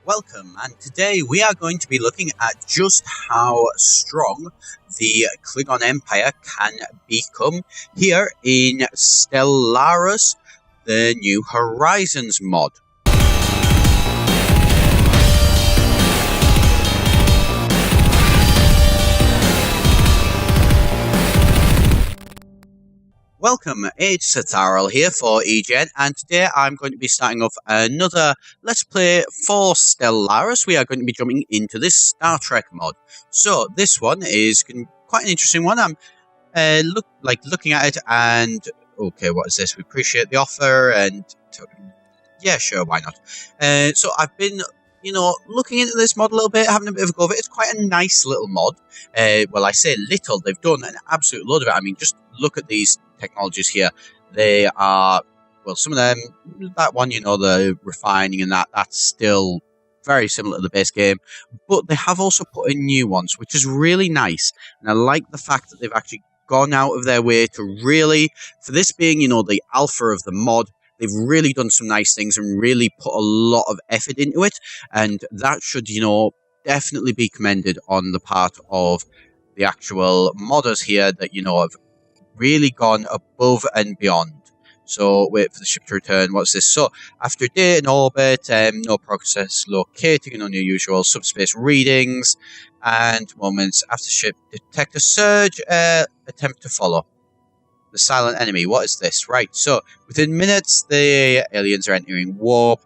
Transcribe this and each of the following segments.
Welcome, and today we are going to be looking at just how strong the Klingon Empire can become here in Stellaris, the New Horizons mod. Welcome, it's Etharal here for EGN, and today I'm going to be starting off another Let's Play for Stellaris. We are going to be jumping into this Star Trek mod. So this one is quite an interesting one. I'm looking at it and, okay, what is this? We appreciate the offer, and yeah, sure, why not? So I've been, looking into this mod a little bit, having a bit of a go of it. It's quite a nice little mod. Well, I say little, they've done an absolute load of it. I mean, just look at these technologies here. They are, well, some of them, that one, the refining and that's still very similar to the base game, but they have also put in new ones, which is really nice. And I like the fact that they've actually gone out of their way to really, for this being, the alpha of the mod, they've really done some nice things and really put a lot of effort into it. And that should, definitely be commended on the part of the actual modders here that, have really gone above and beyond. So, wait for the ship to return. What's this? So, after a day in orbit, no progress locating and unusual subspace readings, and moments after ship detect a surge, attempt to follow. The silent enemy. What is this? Right, so, within minutes, the aliens are entering warp.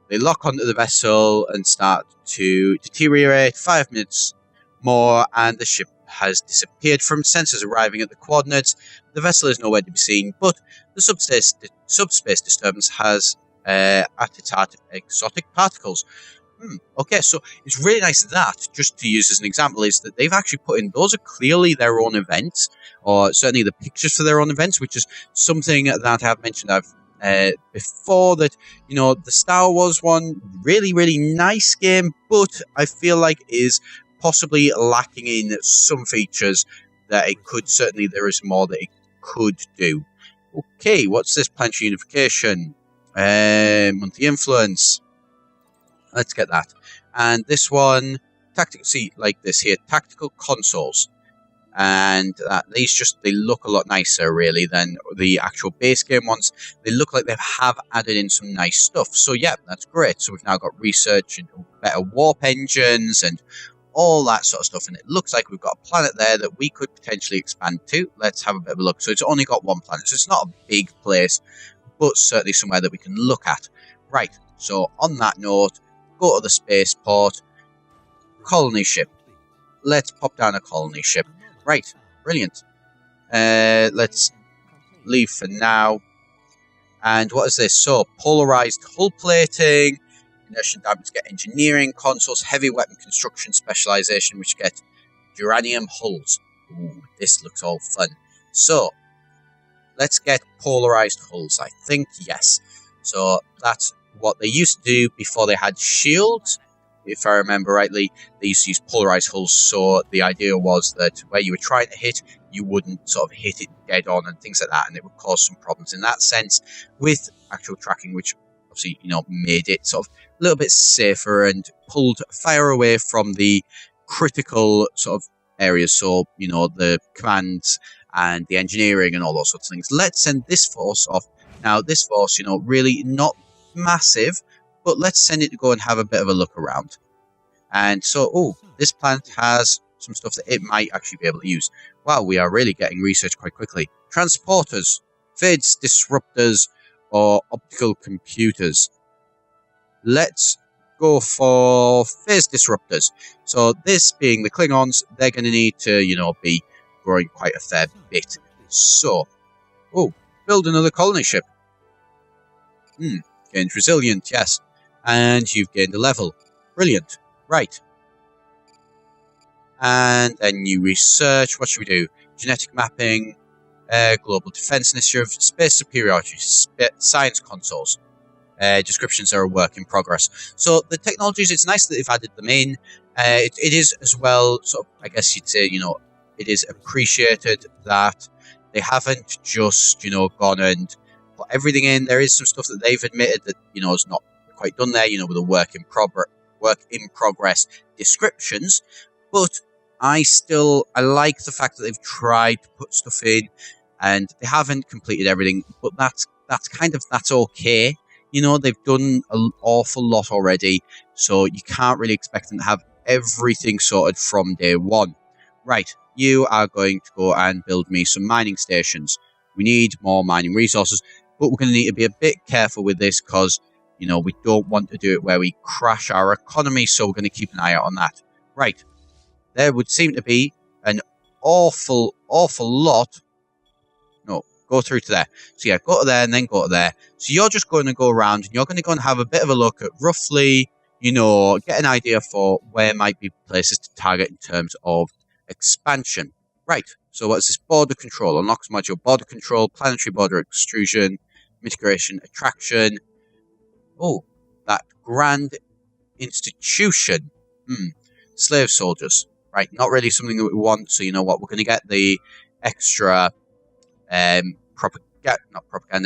They lock onto the vessel and start to deteriorate. 5 minutes more, and the ship has disappeared from sensors arriving at the coordinates. The vessel is nowhere to be seen, but the subspace disturbance has at its heart exotic particles. Okay, so it's really nice that, just to use as an example, is that they've actually put in, those are clearly their own events, or certainly the pictures for their own events, which is something that I've mentioned before, that, the Star Wars one, really, really nice game, but I feel like is possibly lacking in some features that it could, certainly there is more that it could do. Okay, what's this? Planetary unification, monthly influence. Let's get that. And this one, like this here, tactical consoles. And they look a lot nicer, really, than the actual base game ones. They look like they have added in some nice stuff. So yeah, that's great. So we've now got research and better warp engines and all that sort of stuff, and it looks like we've got a planet there that we could potentially expand to. Let's have a bit of a look. So it's only got one planet, so it's not a big place, but certainly somewhere that we can look at. Right, so on that note, go to the spaceport, colony ship. Let's pop down a colony ship. Right, brilliant. Let's leave for now. And what is this? So, polarized hull plating, inertial damage get engineering consoles, heavy weapon construction specialization, which get uranium hulls. Ooh, this looks all fun. So, let's get polarized hulls, I think, yes. So, that's what they used to do before they had shields. If I remember rightly, they used to use polarized hulls, so the idea was that where you were trying to hit, you wouldn't sort of hit it dead on and things like that, and it would cause some problems in that sense with actual tracking, which obviously, made it sort of a little bit safer and pulled fire away from the critical sort of areas. So, the commands and the engineering and all those sorts of things. Let's send this force off. Now, this force, really not massive, but let's send it to go and have a bit of a look around. And so, this planet has some stuff that it might actually be able to use. Wow, we are really getting research quite quickly. Transporters, FIDs, disruptors, or optical computers. Let's go for phase disruptors. So this being the Klingons, they're going to need to, be growing quite a fair bit. So, build another colony ship. Gained resilient, yes. And you've gained a level. Brilliant. Right. And then new research. What should we do? Genetic mapping, global defense initiative, space superiority, science consoles. Descriptions are a work in progress. So the technologies, it's nice that they've added them in. It is as well, sort of, I guess you'd say, it is appreciated that they haven't just, gone and put everything in. There is some stuff that they've admitted that, is not quite done there, with a work work in progress descriptions, but I like the fact that they've tried to put stuff in, and they haven't completed everything, but that's okay. You know, they've done an awful lot already, so you can't really expect them to have everything sorted from day one. Right, you are going to go and build me some mining stations. We need more mining resources, but we're going to need to be a bit careful with this because, you know, we don't want to do it where we crash our economy, so we're going to keep an eye out on that. Right, there would seem to be an awful lot. No, go through to there. So yeah, go to there and then go to there. So you're just going to go around and you're going to go and have a bit of a look at roughly, you know, get an idea for where might be places to target in terms of expansion. Right, so what's this? Border control. Unlocks module border control, planetary border extrusion, mitigation, attraction. Oh, that grand institution. Slave soldiers. Right, not really something that we want, so you know what? We're going to get the extra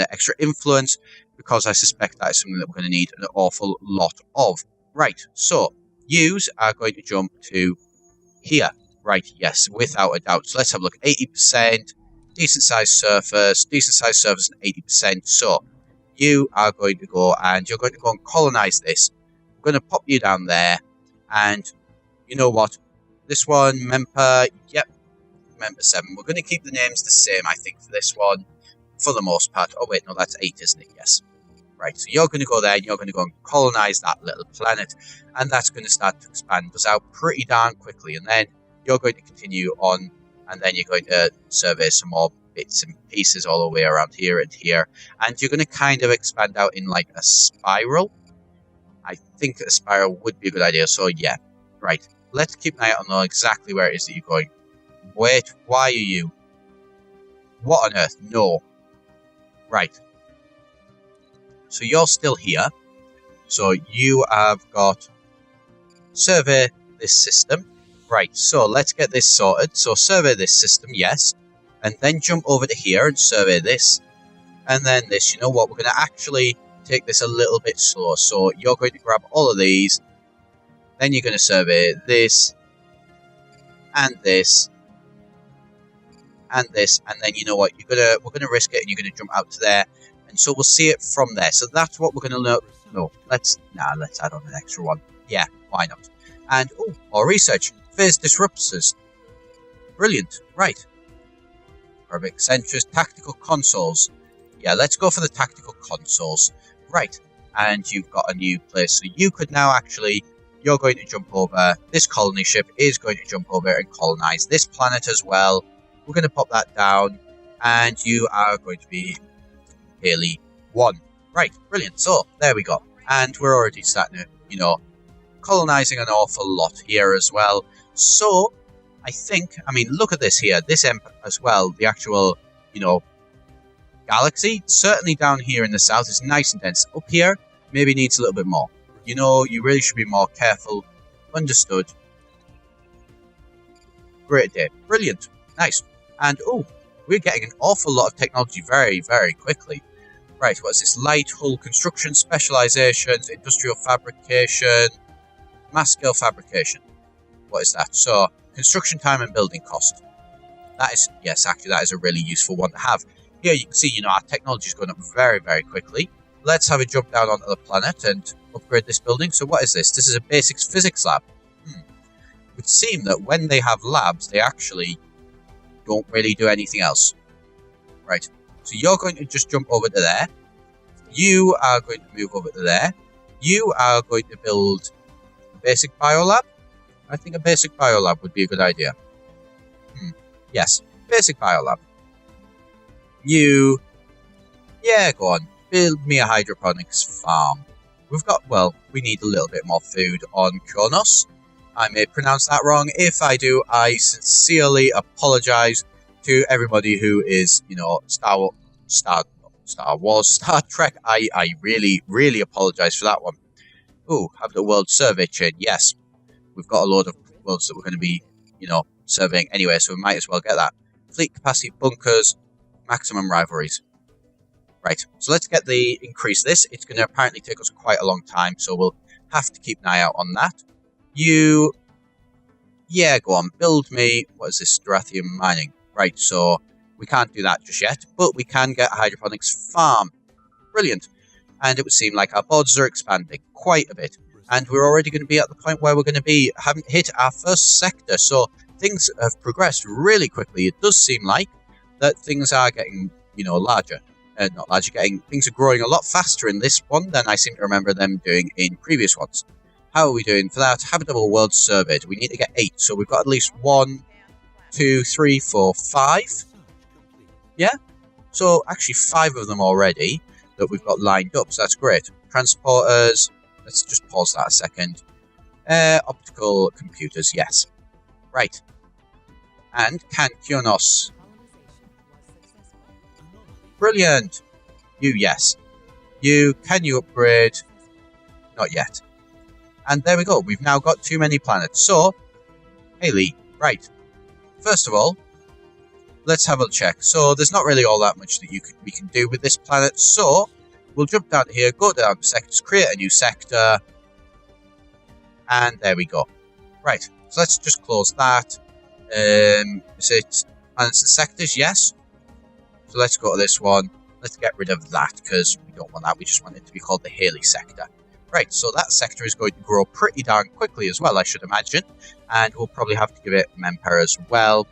extra influence, because I suspect that is something that we're going to need an awful lot of. Right, so yous are going to jump to here. Right, yes, without a doubt. So let's have a look. 80%, decent sized surface and 80%. So you are going to go and you're going to go and colonize this. I'm going to pop you down there, and you know what? This one, member 7. We're going to keep the names the same, I think, for this one, for the most part. Oh, wait, no, that's 8, isn't it? Yes. Right, so you're going to go there, and you're going to go and colonize that little planet, and that's going to start to expand us out pretty darn quickly, and then you're going to continue on, and then you're going to survey some more bits and pieces all the way around here and here, and you're going to kind of expand out in, like, a spiral. I think a spiral would be a good idea, so yeah. Right, let's keep an eye out on exactly where it is that you're going. Wait, why are you? What on earth? No. Right. So you're still here. So you have got survey this system. Right, so let's get this sorted. So survey this system, yes. And then jump over to here and survey this. And then this, you know what, we're going to actually take this a little bit slow. So you're going to grab all of these. Then you're going to survey this. And this. And this, and then you know what, we're gonna risk it, and you're gonna jump out to there, and so we'll see it from there. So that's what we're gonna learn. No, let's add on an extra one. Yeah, why not? And more research. Phase disruptors. Brilliant. Right. Arabic centers, tactical consoles. Yeah, let's go for the tactical consoles. Right, and you've got a new place, so you could now actually. You're going to jump over. This colony ship is going to jump over and colonize this planet as well. We're going to pop that down, and you are going to be Haley 1. Right, brilliant. So, there we go. And we're already starting to, you know, colonizing an awful lot here as well. So, I mean, look at this here. This as well, the actual, you know, galaxy, certainly down here in the south, is nice and dense. Up here, maybe needs a little bit more. You know, you really should be more careful. Understood. Great day. Brilliant. Nice. And, we're getting an awful lot of technology very, very quickly. Right, what's this? Light hull construction, specializations, industrial fabrication, mass scale fabrication. What is that? So, construction time and building cost. That is, yes, actually, that is a really useful one to have. Here you can see, you know, our technology is going up very, very quickly. Let's have a jump down onto the planet and upgrade this building. So, what is this? This is a basics physics lab. It would seem that when they have labs, they actually don't really do anything else. Right, so you're going to just jump over to there. You are going to move over to there. You are going to build a basic biolab. I think a basic biolab would be a good idea. Yes, basic biolab. You, yeah, go on. Build me a hydroponics farm. We've got, well, we need a little bit more food on Kronos. I may pronounce that wrong. If I do, I sincerely apologize to everybody who is, you know, Star Trek. I really, really apologize for that one. Have the world survey chain. Yes, we've got a load of worlds that we're going to be, you know, surveying anyway, so we might as well get that. Fleet capacity, bunkers, maximum rivalries. Right, so let's increase this. It's going to apparently take us quite a long time, so we'll Have to keep an eye out on that. You... Yeah, go on, build me... What is this? Dorathium mining. Right, so we can't do that just yet, but we can get a hydroponics farm. Brilliant. And it would seem like our borders are expanding quite a bit. And we're already going to be at the point where we're going to be having hit our first sector, so things have progressed really quickly. It does seem like that things are getting, you know, larger. Not larger, things are growing a lot faster in this one than I seem to remember them doing in previous ones. How are we doing for that? Habitable world surveyed. We need to get 8, so we've got at least 1, 2, 3, 4, 5. Yeah? So actually 5 of them already that we've got lined up, so that's great. Transporters, let's just pause that a second. Optical computers, yes. Right. And can Kionos. Brilliant! You, yes. You, can you upgrade? Not yet. And there we go, we've now got too many planets. So, Haley, right. First of all, let's have a check. So, there's not really all that much that we can do with this planet. So, we'll jump down here, go down to sectors, create a new sector. And there we go. Right, so let's just close that. Is it planets and sectors? Yes. So let's go to this one. Let's get rid of that because we don't want that. We just want it to be called the Haley sector. Right, so that sector is going to grow pretty darn quickly as well, I should imagine. And we'll probably have to give it Memper as well.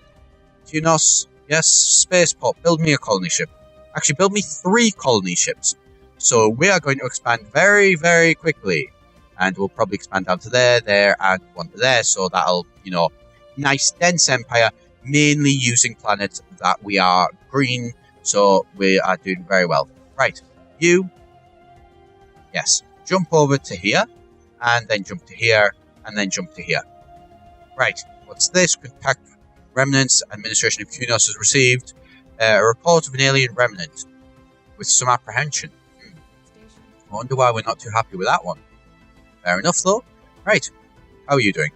Tunos, yes, spaceport, build me a colony ship. Actually, build me 3 colony ships. So we are going to expand very, very quickly. And we'll probably expand down to there, and one to there. So that'll, you know, nice dense empire, mainly using planets that we are green. So we are doing very well. Right, you, yes, jump over to here, and then jump to here, and then jump to here. Right, what's this? Contact remnants. Administration of Kunos has received a report of an alien remnant with some apprehension. I wonder why we're not too happy with that one. Fair enough, though. Right, how are you doing?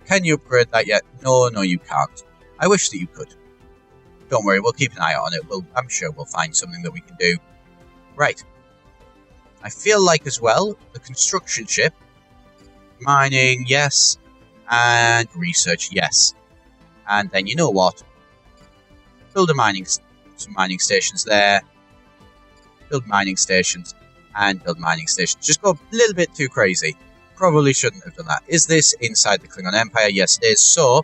Can you upgrade that yet? No, you can't. I wish that you could. Don't worry, we'll keep an eye on it. I'm sure we'll find something that we can do. Right. I feel like, as well, the construction ship, mining, yes, and research, yes. And then, you know what? Build some mining stations there. Build mining stations, and build mining stations. Just go a little bit too crazy. Probably shouldn't have done that. Is this inside the Klingon Empire? Yes, it is. So,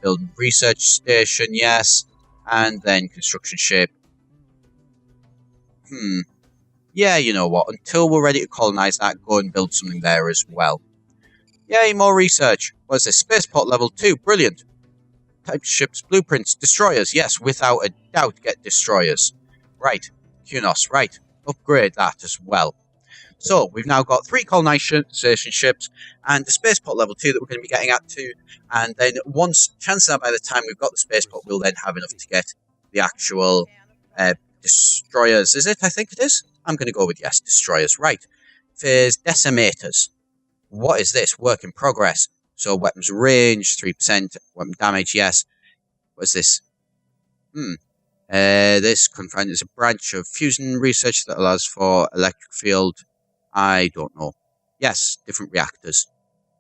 build research station, yes. And then construction ship. Yeah, you know what? Until we're ready to colonize that, go and build something there as well. Yay, more research. What is this? Spaceport level 2. Brilliant. Type ships, blueprints, destroyers. Yes, without a doubt, get destroyers. Right. Kunos, right. Upgrade that as well. So, we've now got 3 colonization ships and the spaceport level 2 that we're going to be getting at too. And then chances are by the time we've got the spaceport, we'll then have enough to get the actual destroyers. Is it? I think it is. I'm going to go with yes, destroyers. Right. Phase decimators. What is this? Work in progress. So, weapons range, 3%. Weapon damage, yes. What is this? This confined is a branch of fusion research that allows for electric field. I don't know. Yes, different reactors.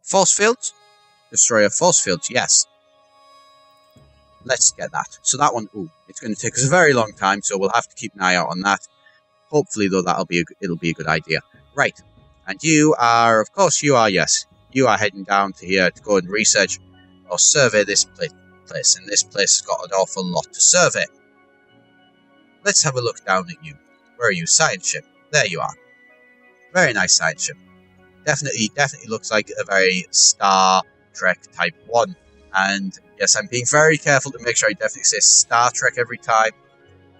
Force fields? Destroyer force fields, yes. Let's get that. So that one, it's going to take us a very long time, so we'll have to keep an eye out on that. Hopefully, though, it'll be a good idea. Right. And you are, of course, yes. You are heading down to here to go and research or survey this place. And this place has got an awful lot to survey. Let's have a look down at you. Where are you? Science ship. There you are. Very nice science ship. Definitely looks like a very Star Trek type one. And yes, I'm being very careful to make sure I definitely say Star Trek every time,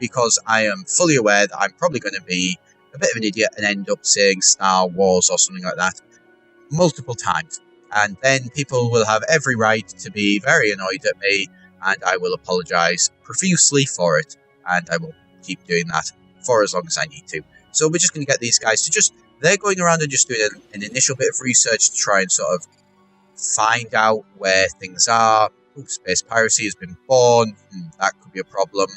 because I am fully aware that I'm probably going to be a bit of an idiot and end up saying Star Wars or something like that multiple times. And then people will have every right to be very annoyed at me, and I will apologise profusely for it. And I will keep doing that for as long as I need to. So we're just going to get these guys to they're going around and just doing an initial bit of research to try and sort of find out where things are. Space piracy has been born. That could be a problem.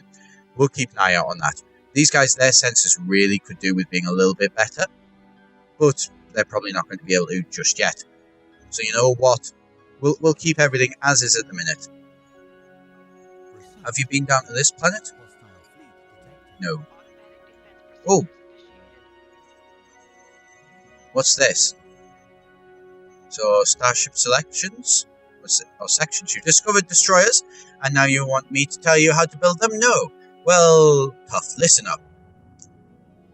We'll keep an eye out on that. These guys, their sensors really could do with being a little bit better. But they're probably not going to be able to just yet. So you know what? We'll keep everything as is at the minute. Have you been down to this planet? No. Oh. What's this? So, starship selections? Or sections. You've discovered destroyers, and now you want me to tell you how to build them? No. Well, tough. Listen up.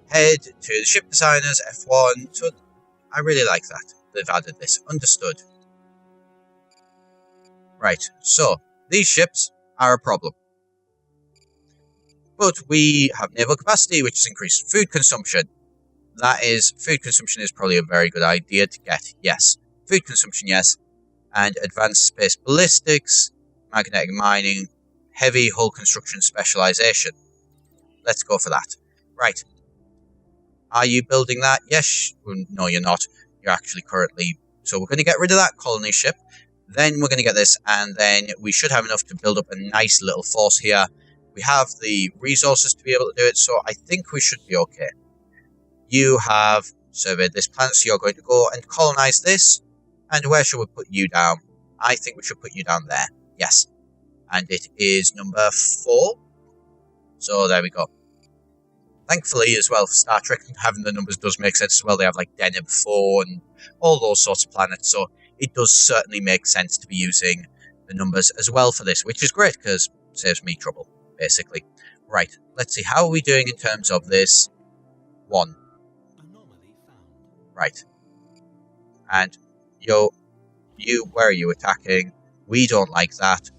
Head to the ship designers, F1. So, I really like that. They've added this. Understood. Right. So, these ships are a problem. But we have naval capacity, which is increased food consumption. Food consumption is probably a very good idea to get. Yes. Food consumption, yes. And advanced space ballistics, magnetic mining, heavy hull construction specialization. Let's go for that. Right. Are you building that? Yes. No, you're not. You're actually currently... So we're going to get rid of that colony ship. Then we're going to get this, and then we should have enough to build up a nice little force here. We have the resources to be able to do it, so I think we should be okay. You have surveyed this planet, so you're going to go and colonize this. And where should we put you down? I think we should put you down there. Yes. And it is number 4. So there we go. Thankfully, as well, for Star Trek, having the numbers does make sense as well. They have like Deneb 4 and all those sorts of planets, so it does certainly make sense to be using the numbers as well for this, which is great because it saves me trouble, basically. Right, let's see. How are we doing in terms of this? 1. Right. And you, where are you attacking? We don't like that.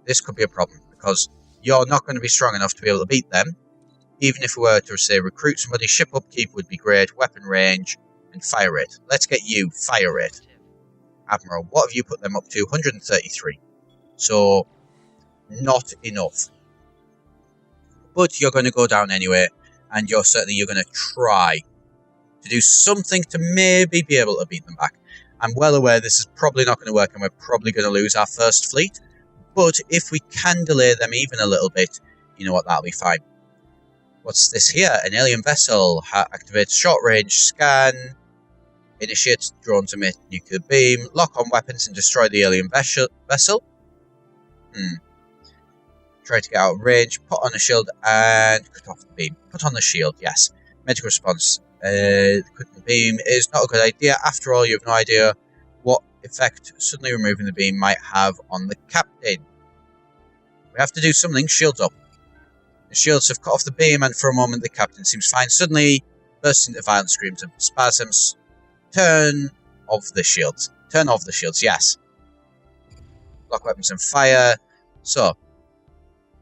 This could be a problem because you're not going to be strong enough to be able to beat them. Even if we were to, say, recruit somebody, ship upkeep would be great, weapon range, and fire rate. Let's get you fire rate. Admiral, what have you put them up to? 133. So, not enough. But you're going to go down anyway, and you're going to try to do something to maybe be able to beat them back. I'm well aware this is probably not going to work, and we're probably going to lose our first fleet. But if we can delay them even a little bit, you know what, that'll be fine. What's this here? An alien vessel. Activates short-range scan. Initiates drones emit nuclear beam. Lock on weapons and destroy the alien vessel. Try to get out of range. Put on a shield and cut off the beam. Put on the shield, yes. Medical response. Cutting the beam is not a good idea. After all, you have no idea what effect suddenly removing the beam might have on the captain. We have to do something. Shields up. The shields have cut off the beam, and for a moment the captain seems fine. Suddenly, bursts into violent screams and spasms. Turn off the shields. Turn off the shields, yes. Lock weapons and fire. So,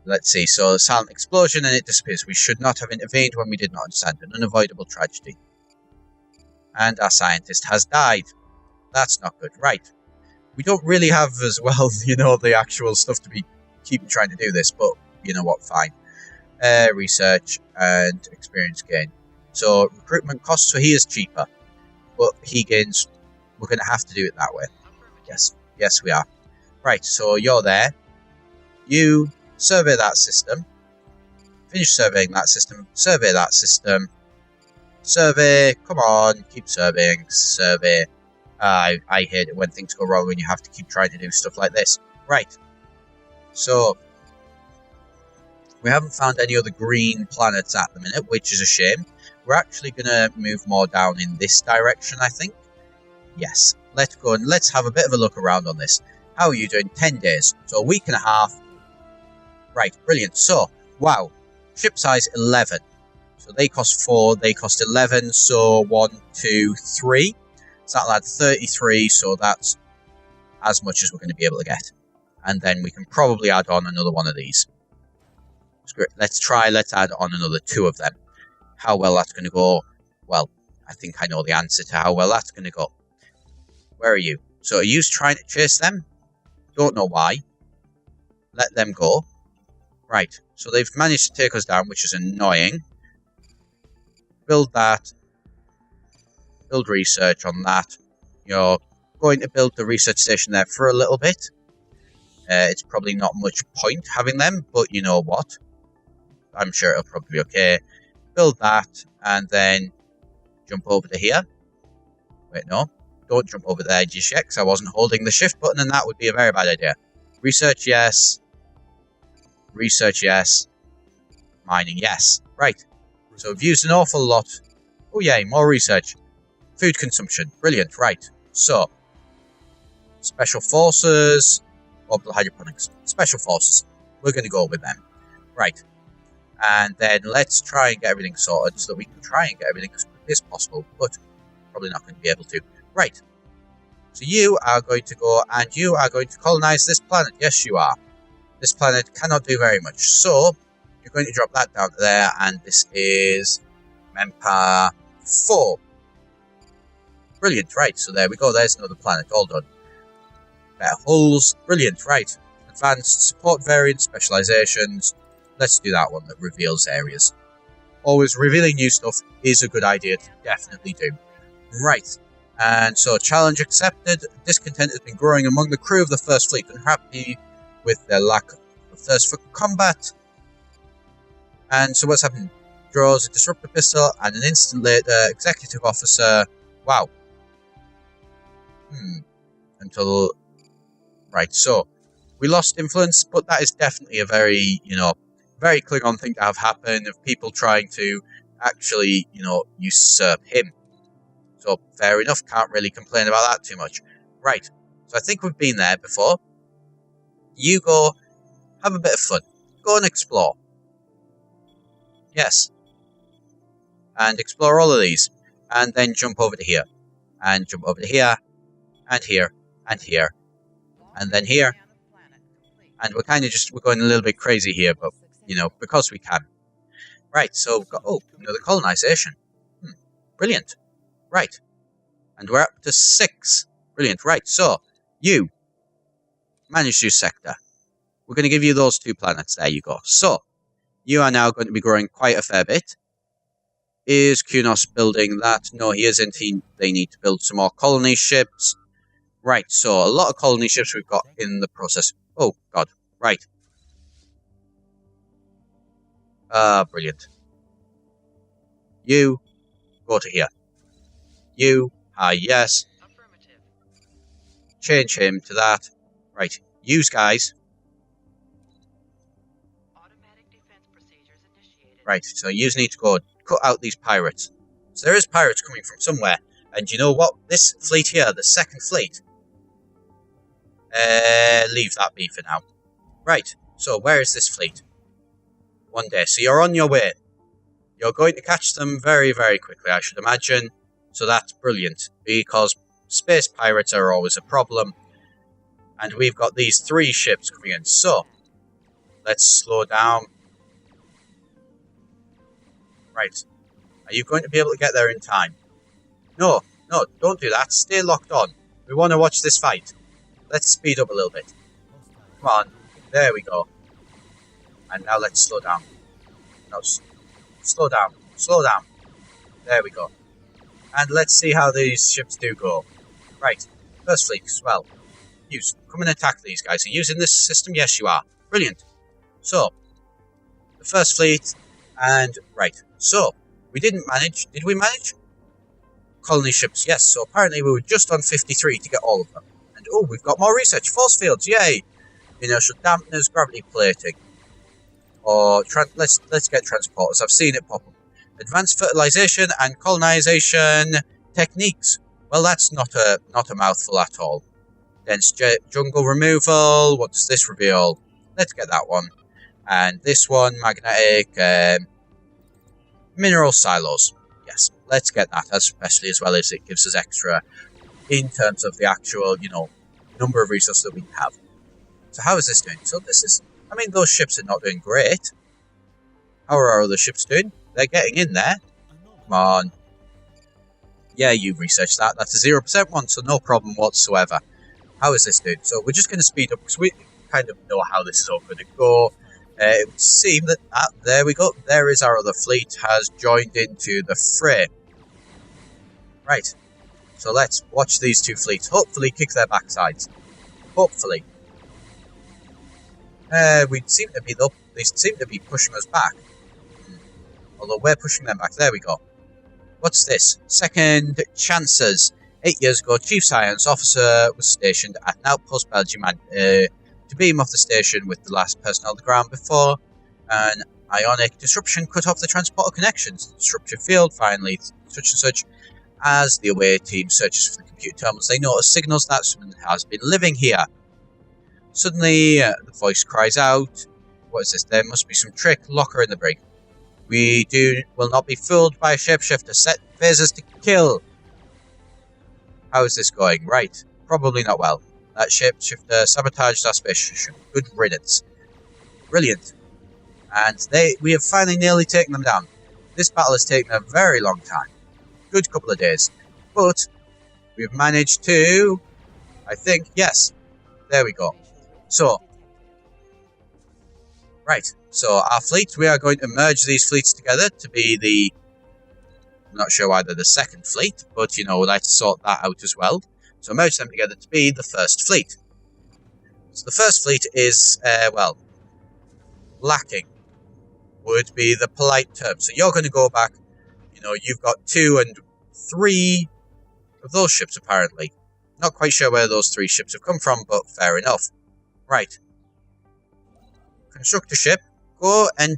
let's see. So, a silent explosion and it disappears. We should not have intervened when we did not understand. An unavoidable tragedy. And our scientist has died. That's not good. Right. We don't really have as well, the actual stuff to be keeping trying to do this, but you know what, fine. Research and experience gain. So recruitment costs, so he is cheaper, but he gains. We're going to have to do it that way. Yes, we are. Right, so you're there. You survey that system. Finish surveying that system. Survey that system. Survey. Come on, keep surveying. Survey. I hate it when things go wrong when you have to keep trying to do stuff like this. Right. So we haven't found any other green planets at the minute, which is a shame. We're actually going to move more down in this direction, I think. Yes. Let's go and let's have a bit of a look around on this. How are you doing? 10 days. So a week and a half. Right, brilliant. So, wow. Ship size 11. So they cost 4, they cost 11. So 1, 2, 3. So that'll add 33. So that's as much as we're going to be able to get. And then we can probably add on another one of these. Let's add on another 2 of them. How well that's going to go? Well, I think I know the answer to how well that's going to go. Where are you? So are you trying to chase them? Don't know why. Let them go. Right, so they've managed to take us down, which is annoying. Build that. Build research on that. You're going to build the research station there for a little bit. It's probably not much point having them, but you know what? I'm sure it'll probably be okay. Build that, and then Jump over to here. Wait, no. Don't jump over there just yet, because I wasn't holding the shift button, and that would be a very bad idea. Research, yes. Research, yes. Mining, yes. Right. So we've used an awful lot. Oh, yay, more research. Food consumption. Brilliant, right. So, Special Forces, Orbital Hydroponics. Special Forces. We're going to go with them. Right. And then let's try and get everything sorted so that we can try and get everything as quickly as possible, but probably not going to be able to. Right. So you are going to go and you are going to colonize this planet. Yes, you are. This planet cannot do very much. So, you're going to drop that down there, and this is Mempa 4. Brilliant, right. So there we go. There's another planet. All done. Better hulls. Brilliant, right. Advanced support variant specializations. Let's do that one that reveals areas. Always revealing new stuff is a good idea to definitely do. Right. And so, challenge accepted. Discontent has been growing among the crew of the First Fleet, unhappy with their lack of thirst for combat. And so what's happened? Draws a disruptor pistol, and an instant later, executive officer. Wow. Until... Right, so, we lost influence, but that is definitely a very, very Klingon thing to have happen, of people trying to actually, usurp him. So, fair enough, can't really complain about that too much. Right, so I think we've been there before. You go, have a bit of fun. Go and explore. Yes. And explore all of these. And then jump over to here. And jump over to here. And here. And here. And then here. And we're kind of we're going a little bit crazy here, but, because we can. Right, so we've got, another colonization. Brilliant. Right. And we're up to 6. Brilliant. Right, so, you manage your sector. We're going to give you those 2 planets. There you go. So, you are now going to be growing quite a fair bit. Is Kunos building that? No, he isn't. They need to build some more colony ships. Right, so a lot of colony ships we've got in the process. Oh, God. Right. Brilliant. You, go to here. You, yes. Affirmative. Change him to that. Right, use guys. Automatic defense procedures initiated. Right, so you need to go cut out these pirates. So there is pirates coming from somewhere. And you know what? This fleet here, the second fleet. Leave that be for now. Right, so where is this fleet? One day. So you're on your way. You're going to catch them very, very quickly, I should imagine. So that's brilliant. Because space pirates are always a problem. And we've got these 3 ships coming in. So, let's slow down. Right. Are you going to be able to get there in time? No, don't do that. Stay locked on. We want to watch this fight. Let's speed up a little bit. Come on. There we go. And now let's slow down. No, slow down. Slow down. There we go. And let's see how these ships do go. Right. First fleet as well. Come and attack these guys. Are you using this system? Yes, you are. Brilliant. So, the first fleet. And, right. So, we didn't manage. Did we manage? Colony ships, yes. So, apparently we were just on 53 to get all of them. And, we've got more research. Force fields, yay! Inertial dampeners, gravity plating. Or, let's get transporters. I've seen it pop up. Advanced fertilization and colonization techniques. Well, that's not a mouthful at all. Dense jungle removal. What does this reveal? Let's get that one. And this one, magnetic mineral silos. Yes, let's get that, especially as well as it gives us extra in terms of the actual, number of resources that we have. So how is this doing? So this is, those ships are not doing great. How are our other ships doing? They're getting in there. Come on. Yeah, you researched that. That's a 0% one, so no problem whatsoever. How is this doing? So we're just going to speed up because we kind of know how this is all going to go. It would seem that, there we go. There is our other fleet has joined into the fray. Right. So let's watch these 2 fleets. Hopefully kick their backsides. Hopefully. They seem to be pushing us back. Although we're pushing them back. There we go. What's this? Second chances. 8 years ago, Chief Science Officer was stationed at an outpost Belgium to beam off the station with the last personnel on the ground before an ionic disruption cut off the transporter connections. The disruption field finally such and such. As the away team searches for the computer terminals, they notice signals that someone has been living here. Suddenly, the voice cries out, "What is this? There must be some trick. Lock her in the brig. We will not be fooled by a shapeshifter. Set phasers to kill." How is this going? Right. Probably not well. That shapeshifter sabotaged our space station. Good riddance. Brilliant. And we have finally nearly taken them down. This battle has taken a very long time. Good couple of days. But we've managed to, I think, yes. There we go. So, right. So our fleet, we are going to merge these fleets together to be the, I'm not sure why they're the second fleet, but, you know, let's sort that out as well. So merge them together to be the first fleet. So the first fleet is, well, lacking would be the polite term. So you're going to go back, you know, you've got 2 and 3 of those ships apparently. Not quite sure where those 3 ships have come from, but fair enough. Right. Construct a ship. Go and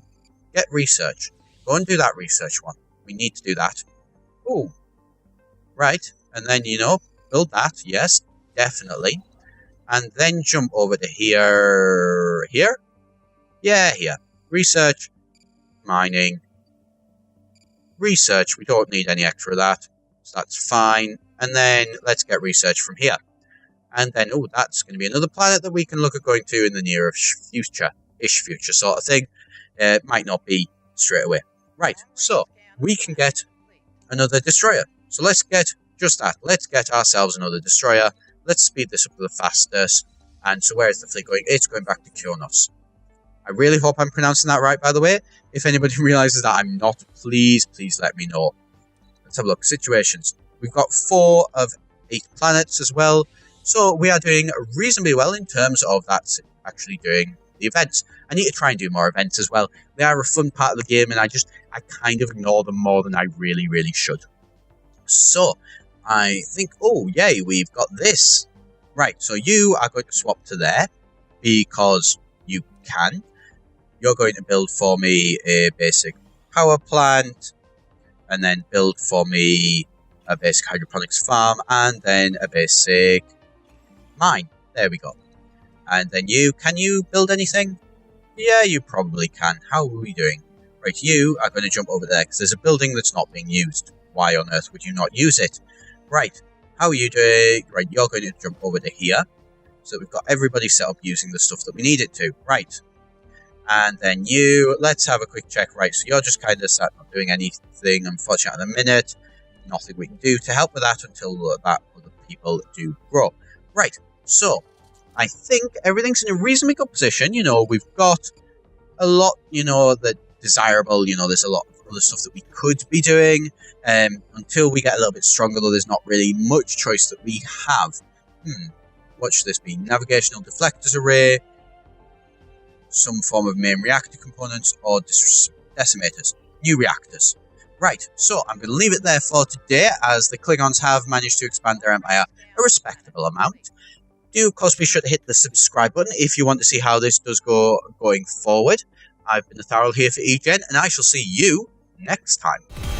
get research. Go and do that research one. We need to do that. Oh. Right. And then, you know, build that. Yes, definitely. And then jump over to here. Here? Yeah, here. Research. Mining. Research. We don't need any extra of that. So that's fine. And then let's get research from here. And then, oh, that's going to be another planet that we can look at going to in the near-ish future sort of thing. It might not be straight away. Right, so we can get another destroyer. So let's get just that. Let's get ourselves another destroyer. Let's speed this up to the fastest. And so where is the fleet going? It's going back to Kronos. I really hope I'm pronouncing that right, by the way. If anybody realizes that I'm not, please let me know. Let's have a look. Situations. We've got 4 of 8 planets as well. So we are doing reasonably well in terms of that actually doing the events. I need to try and do more events as well. They are a fun part of the game, and I kind of ignore them more than I really should. So I think, oh yay, we've got this. Right, so you are going to swap to there because you can. You're going to build for me a basic power plant, and then build for me a basic hydroponics farm, and then a basic mine. There we go. And then can you build anything? Yeah, you probably can. How are we doing? Right, you are going to jump over there because there's a building that's not being used. Why on earth would you not use it? Right, how are you doing? Right, you're going to jump over to here. So we've got everybody set up using the stuff that we need it to. Right. And then let's have a quick check. Right, so you're just kind of sat not doing anything, unfortunately, at the minute. Nothing we can do to help with that until that other people do grow. Right, so I think everything's in a reasonably good position. You know, we've got a lot, you know, that desirable. You know, there's a lot of other stuff that we could be doing. Until we get a little bit stronger, though, there's not really much choice that we have. What should this be? Navigational deflectors array, some form of main reactor components, or decimators. New reactors. Right, so I'm going to leave it there for today, as the Klingons have managed to expand their empire a respectable amount. Do, of course, be sure to hit the subscribe button if you want to see how this does go going forward. I've been Etharal here for eGen, and I shall see you next time.